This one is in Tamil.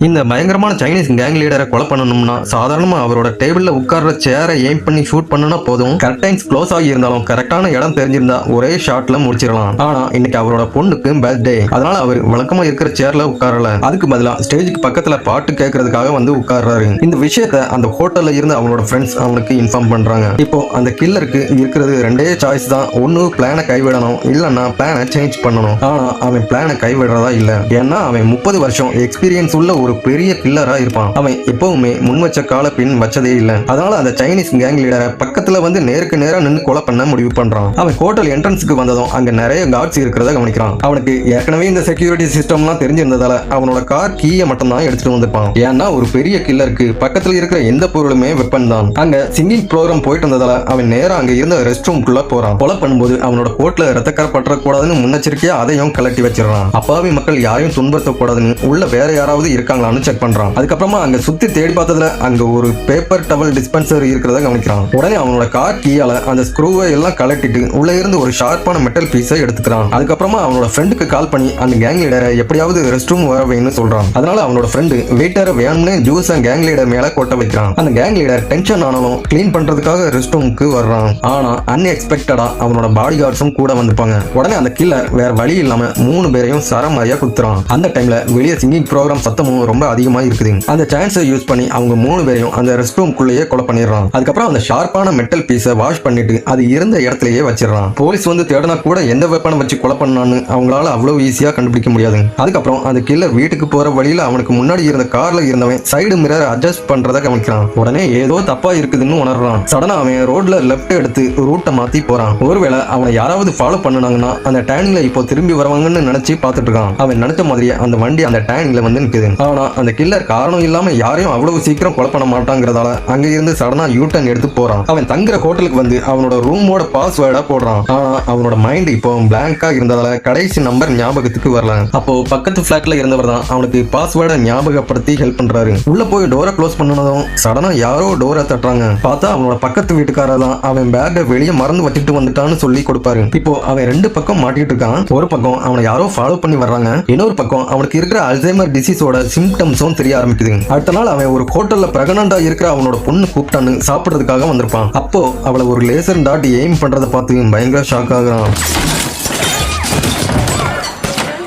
இந்த பயங்கரமான சைனீஸ் கேங் லீடரை கொலை பண்ணணும்னா சாதாரணமா அவரோட டேபிள்ல உட்கார்ற சேரை எய்ம் பண்ணி ஷூட் பண்ணனா போதும். கர்டைன்ஸ் க்ளோஸ் ஆகி இருந்தாலும் கரெக்டான இடம் தெரிஞ்சிருந்தா ஒரே ஷாட்ல முடிச்சிடலாம். ஆனா இன்னைக்கு அவரோட பொண்ணுக்கு பர்த்டே, அதனால அவர் வழக்கமா இருக்கிற சேர்ல உட்காரல. அதுக்கு பதிலா ஸ்டேஜுக்கு பக்கத்துல பாட்டு கேட்கறதுக்காக வந்து உட்கார்றாரு. இந்த விஷயத்த அந்த ஹோட்டல்ல இருந்து அவனோட ஃப்ரெண்ட்ஸ் அவனுக்கு இன்ஃபார்ம் பண்றாங்க. இப்போ அந்த கில்லருக்கு இருக்கிறது ரெண்டே சாய்ஸ் தான். ஒன்னு பிளானை கைவிடணும், இல்லன்னா பிளானை சேஞ்ச் பண்ணணும். ஆனா அவன் பிளானை கைவிடுறதா இல்ல. ஏன்னா அவன் 30 வருஷம் எக்ஸ்பீரியன்ஸ் உள்ள ஒரு பெரிய கில்லரா இருப்பான். அவன் எப்பவுமே முன் வச்ச கால பின் வச்சதே இல்ல. அதனால அந்த சைனீஸ் கேங் லீடரை பக்கத்துல வந்து நேருக்கு நேரா நின்று கொலை பண்ண முடிவு பண்றான். அவன் ஹோட்டல் என்ட்ரன்ஸ்க்கு வந்ததும் அங்க நிறைய கார்ட்ஸ் இருக்கிறத கவனிக்கிறான். அவனுக்கு ஏற்கனவே இந்த செக்யூரிட்டி சிஸ்டம்லாம் தெரிஞ்சிருந்ததால அவனோட கார் கீயை மட்டும் தான் எடுத்துட்டு வந்திருப்பான். ஏன்னா ஒரு பெரிய கில்லருக்கு பக்கத்துல இருக்கிற எந்த பொருளுமே வெப்பன் தான். அங்க சிங்கிங் ப்ரோக்ராம் போயிட்டு இருந்ததால அவன் நேரா அங்க இருந்த ரெஸ்ட் ரூம்குள்ள போறான். கொலை பண்ணும்போது அவனோட கோட்ல ரத்தக்கரை பற்றக்கூடாதுன்னு முன்னெச்சரிக்கையா அதையும் கலட்டி வச்சிடறான். அப்பாவி மக்கள் யாரையும் துன்புறுத்தக்கூடாதுன்னு உள்ள வேற யாராவது இருக்காங்களான்னு செக் பண்றான். அதுக்கப்புறமா அங்க சுத்தி தேடி பார்த்ததுல அங்க ஒரு பேப்பர் டவல் டிஸ்பென்சர் இருக்கிறத கவனிக்கிறான். உடனே அவனோட கார் கீயால அந்த ஸ்க்ரூவை எல்லாம் கலட்டிட்டு உள்ள இருந்து ஒரு ஷார்ப்பான மெட்டல் பீஸை எடுத்துக்கிறான். அதுக்கப்புறமா அவனோட ஃப்ரெண்டுக்கு கால் பண்ணி அந்த கேங் லீடரை எப்படியாவது ரெஸ்ட் ரூம் வர வேணும்னு சொல்றான். அதனால அவனோட ஃப்ரெண்டு வெயிட்டரை வேணும்னே ஜூஸ் கேங் லீடர் மேல கொட்ட வைக்கிறான். அந்த கேங் லீடர் டென்ஷன் ஆனாலும் கிளீன் பண்றதுக்காக ரெஸ்ட் ரூமுக்கு வர்றான். ஆனா அன்எக்ஸ்பெக்டடா அவனோட பாடி கார்ட்ஸும் கூட வந்துப்பாங்க. உடனே அந்த கில்லர் வேற வழி இல்லாம 3 பேரையும் சரமாரியா குத்துறான். அந்த டைம்ல வெளியே சிங்கிங் ப்ரோக்ராம் சத்தமும் ரொம்ப அதிகமா இருக்குது. அந்த சான்ஸை யூஸ் பண்ணி அவங்க 3 பேரையும் அந்த ரெஸ்ட் ரூம்குள்ளேயே கொலை பண்ணிடுறான். அதுக்கப்புறம் அந்த ஷார்ப்பான மெட்டல் பீஸை வாஷ் பண்ணிட்டு அது இருந்த இடத்துலயே வச்சிடறான். போலீஸ் வந்து தேடினா கூட எந்த வெப்பனை வச்சு கொலை பண்ணான்னு அவங்களால அவ்வளவு ஈஸியா கண்டுபிடிக்க முடியாது. அதுக்கப்புறம் அந்த கில்லர் வீட்டுக்கு போற வழியில அவனுக்கு முன்னாடி இருந்த கார்ல இருந்தவன் சைடு மிரர் அட்ஜஸ்ட் பண்றத கவனிக்கிறான். உடனே ஏதோ தப்பா இருக்குதுன்னு உணர்றான். சடனா அவன் ரோட்ல லெஃப்ட் எடுத்து ரூட்டை மாத்தி போறான். ஒருவேளை அவனை யாராவது ஃபாலோ பண்ணாங்கன்னா அந்த டேனிங்ல இப்போ திரும்பி வருவாங்கன்னு நினைச்சு பார்த்துட்டு இருக்கான். அவன் நினைச்ச மாதிரியே அந்த வண்டி அந்த டேனிங்ல வந்து நிக்குது. ஆனா அந்த கில்லர் காரணம் இல்லாம யாரையும் அவ்வளவு சீக்கிரம் கொலை பண்ண மாட்டாங்கிறதால அங்க இருந்து சடனா யூட்டன் எடுத்து போறான். அவன் தங்குற ஹோட்டலுக்கு வந்து அவனோட ரூமோட பாஸ்வேர்டா போடுறான். ஆனா அவனோட மைண்ட் இப்போ பிளாங்கா இருந்ததால கடைசி நம்பர் ஞாபகத்துக்கு வரல. அப்போ பக்கத்து பிளாட்ல இருந்தவர் தான் அவனுக்கு பாஸ்வேர்டை ஞாபகப்படுத்தி ஹெல்ப் பண்றாரு. உள்ள போய் டோரை க்ளோஸ் பண்ணனதும் சடனா யாரோ டோரை தட்டுறாங்க. பார்த்தா அவனோட பக்கத்து வீட்டுக்காரர் தான் அவன் பேக்கை வெளியே மறந்து வச்சுட்டு வந்துட்டான்னு சொல்லி கொடுப்பாரு. இப்போ அவன் 2 பக்கம் மாட்டிட்டு இருக்கான். ஒரு பக்கம் அவனை யாரோ ஃபாலோ பண்ணி வர்றாங்க, இன்னொரு பக்கம் அவனுக்கு இருக்கிற அல்சைமர் டிசீஸோட சிம்டம்ஸும் தெரிய ஆரம்பிக்குது. அடுத்த நாள் அவன் ஒரு ஹோட்டல்ல பிரெக்னண்டா இருக்கிற அவனோட பொண்ணு கூப்பிட்டான்னு சாப்பிடுறதுக்காக வந்திருப்பான். அப்போ அவளை ஒரு லேசர் டாட் எய்ம் பண்றதை பார்த்து பயங்கர ஷாக் ஆகுறான்.